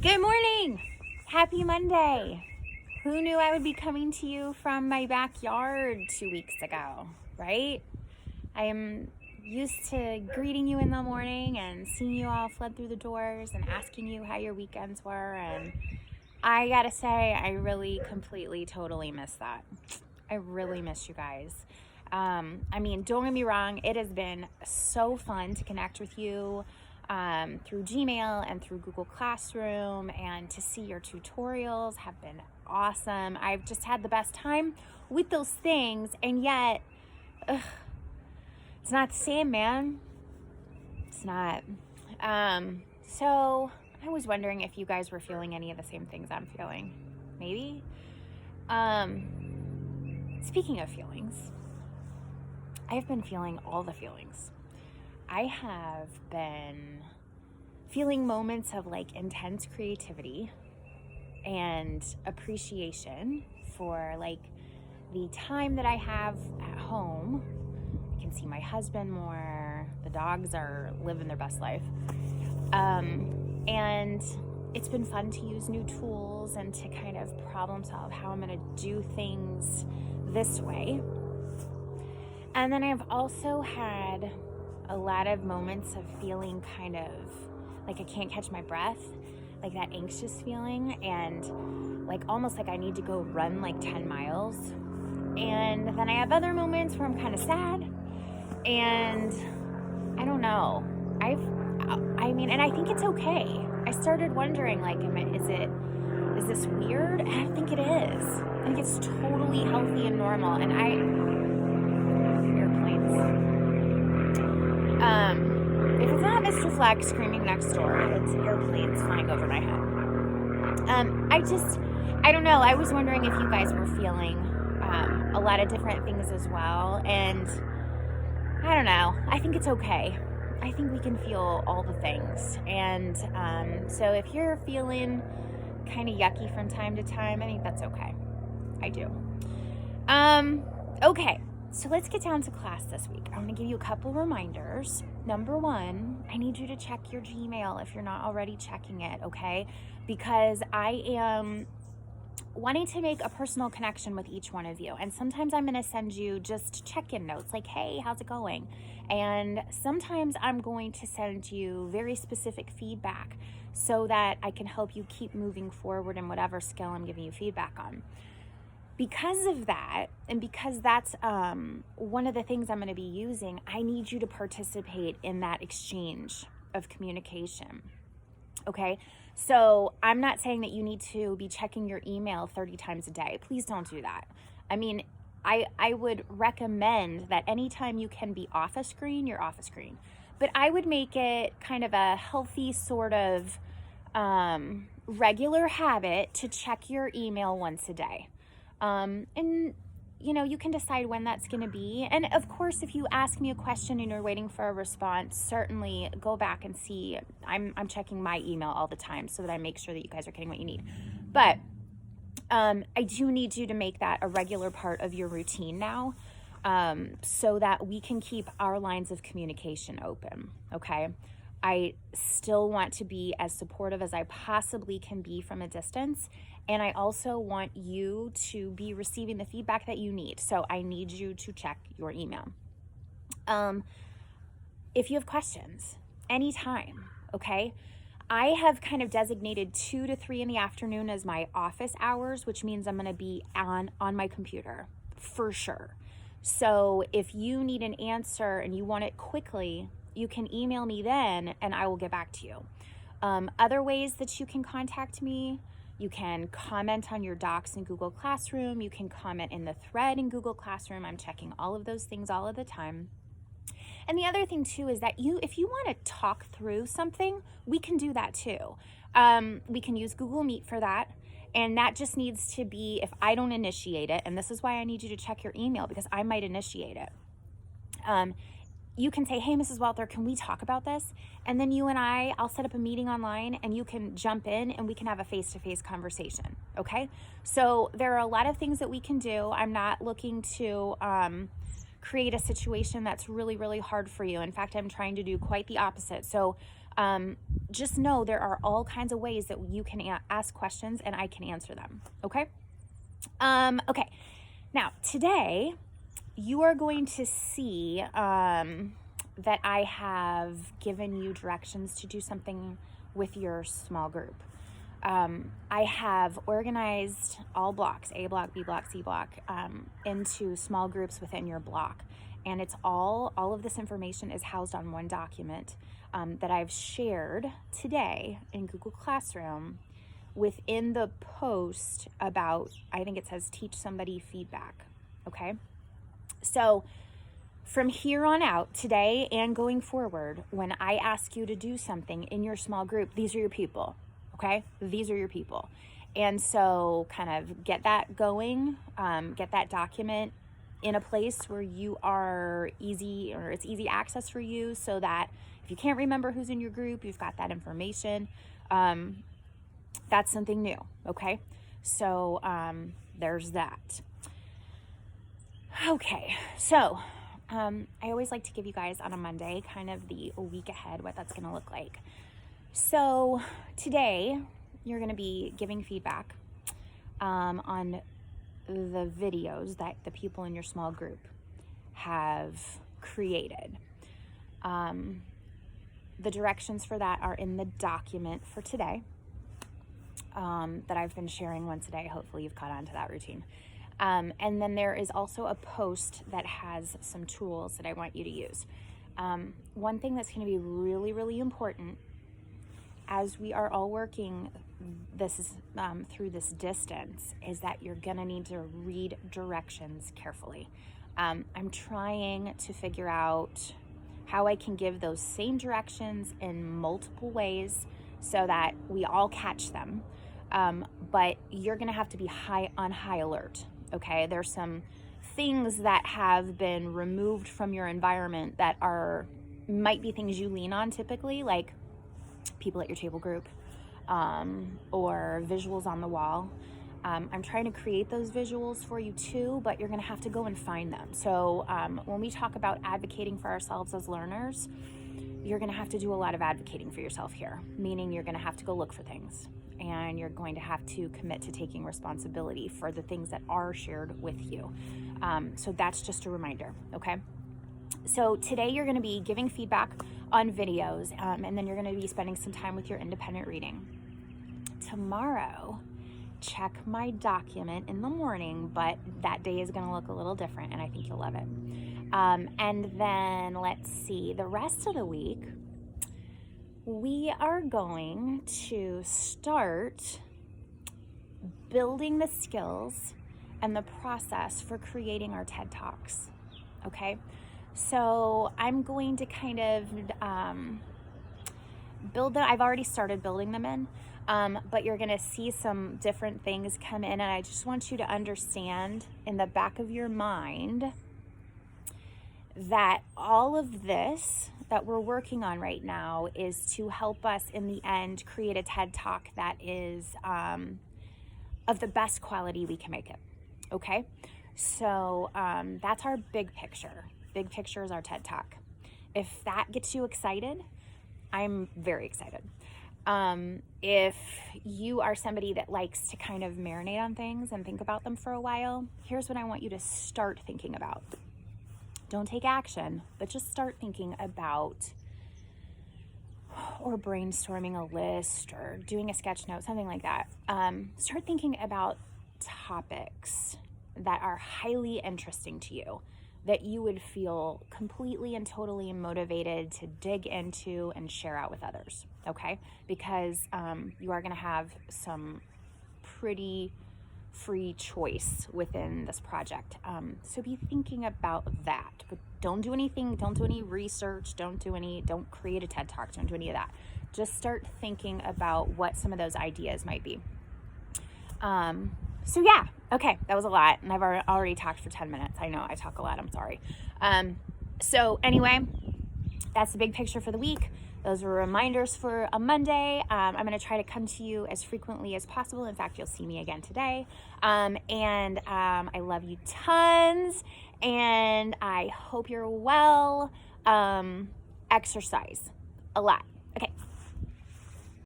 Good morning! Happy Monday! Who knew I would be coming to you from my backyard 2 weeks ago, right? I am used to greeting you in the morning and seeing you all flood through the doors and asking you how your weekends were, and I gotta say, I really completely, totally miss that. I really miss you guys. Don't get me wrong, it has been so fun to connect with you through Gmail and through Google Classroom, and to see your tutorials have been awesome. I've just had the best time with those things, and yet, it's not the same, man. It's not. So I was wondering if you guys were feeling any of the same things I'm feeling. Maybe? Speaking of feelings, I've been feeling all the feelings. I have been feeling moments of intense creativity and appreciation for the time that I have at home. I can see my husband more. The dogs are living their best life. And it's been fun to use new tools and to kind of problem solve how I'm going to do things this way. And then I've also had a lot of moments of feeling kind of like I can't catch my breath, like that anxious feeling, and almost like I need to go run 10 miles. And then I have other moments where I'm kind of sad, and I don't know. And I think it's okay. I started wondering, is this weird? I don't think it is. I think it's totally healthy and normal. And airplanes. If it's not Mr. Fleck screaming next door, it's airplanes flying over my head. I don't know. I was wondering if you guys were feeling a lot of different things as well. And I don't know. I think it's okay. I think we can feel all the things. And so if you're feeling kind of yucky from time to time, I think that's okay. I do. Okay. So let's get down to class this week. I'm going to give you a couple reminders. Number one, I need you to check your Gmail if you're not already checking it, okay? Because I am wanting to make a personal connection with each one of you. And sometimes I'm going to send you just check-in notes like, hey, how's it going? And sometimes I'm going to send you very specific feedback so that I can help you keep moving forward in whatever skill I'm giving you feedback on. Because of that, and because that's one of the things I'm going to be using, I need you to participate in that exchange of communication, okay? So I'm not saying that you need to be checking your email 30 times a day. Please don't do that. I would recommend that anytime you can be off a screen, you're off a screen. But I would make it kind of a healthy sort of regular habit to check your email once a day. And you can decide when that's going to be. And of course, if you ask me a question and you're waiting for a response, certainly go back and see. I'm checking my email all the time so that I make sure that you guys are getting what you need. But I do need you to make that a regular part of your routine now, so that we can keep our lines of communication open, okay? I still want to be as supportive as I possibly can be from a distance. And I also want you to be receiving the feedback that you need. So I need you to check your email. If you have questions, anytime, okay? I have kind of designated 2 to 3 in the afternoon as my office hours, which means I'm going to be on my computer for sure. So if you need an answer and you want it quickly, you can email me then and I will get back to you. Other ways that you can contact me, you can comment on your docs in Google Classroom. You can comment in the thread in Google Classroom. I'm checking all of those things all of the time. And the other thing too is that if you want to talk through something, we can do that too. We can use Google Meet for that. And that just needs to be, if I don't initiate it, and this is why I need you to check your email because I might initiate it. You can say, hey, Mrs. Walther, can we talk about this? And then I'll set up a meeting online and you can jump in and we can have a face-to-face conversation, okay? So there are a lot of things that we can do. I'm not looking to create a situation that's really, really hard for you. In fact, I'm trying to do quite the opposite. So just know there are all kinds of ways that you can ask questions and I can answer them. Okay. Okay. Now today you are going to see, that I have given you directions to do something with your small group. I have organized all blocks, A block, B block, C block, into small groups within your block. And it's all of this information is housed on one document that I've shared today in Google Classroom within the post about, I think it says teach somebody feedback. Okay. So from here on out, today and going forward, when I ask you to do something in your small group, these are your people. Okay. These are your people. And so kind of get that going, get that document in a place where you are easy, or it's easy access for you, so that if you can't remember who's in your group, you've got that information. That's something new. Okay. So, there's that. Okay. So, I always like to give you guys on a Monday kind of the week ahead, what that's going to look like. So today you're going to be giving feedback, on the videos that the people in your small group have created. The directions for that are in the document for today, that I've been sharing once a day. Hopefully you've caught on to that routine. And then there is also a post that has some tools that I want you to use. One thing that's going to be really, really important as we are all working through this distance is that you're going to need to read directions carefully. I'm trying to figure out how I can give those same directions in multiple ways so that we all catch them. But you're going to have to be on high alert. Okay, there's some things that have been removed from your environment that might be things you lean on typically, like people at your table group, or visuals on the wall. I'm trying to create those visuals for you too, but you're going to have to go and find them. So when we talk about advocating for ourselves as learners, you're going to have to do a lot of advocating for yourself here, meaning you're going to have to go look for things. And you're going to have to commit to taking responsibility for the things that are shared with you. So that's just a reminder, okay? So today you're going to be giving feedback on videos, and then you're going to be spending some time with your independent reading. Tomorrow, check my document in the morning, but that day is going to look a little different, and I think you'll love it. And then let's see, the rest of the week, we are going to start building the skills and the process for creating our TED Talks. Okay, so I'm going to kind of build them. I've already started building them in, but you're going to see some different things come in, and I just want you to understand in the back of your mind that all of this that we're working on right now is to help us in the end create a TED Talk that is of the best quality we can make it. Okay, so that's our big picture. Big picture is our TED Talk. If that gets you excited, I'm very excited. If you are somebody that likes to kind of marinate on things and think about them for a while, here's what I want you to start thinking about. Don't take action, but just start thinking about, or brainstorming a list or doing a sketch note, something like that. Start thinking about topics that are highly interesting to you, that you would feel completely and totally motivated to dig into and share out with others, okay? Because you are going to have some pretty free choice within this project. So be thinking about that, but don't do anything, don't do any research, don't create a TED Talk, don't do any of that. Just start thinking about what some of those ideas might be. So yeah, okay, that was a lot, and I've already talked for 10 minutes. I know I talk a lot, I'm sorry. So anyway, that's the big picture for the week. Those were reminders for a Monday. I'm going to try to come to you as frequently as possible. In fact, you'll see me again today. And I love you tons, and I hope you're well. Exercise a lot. Okay.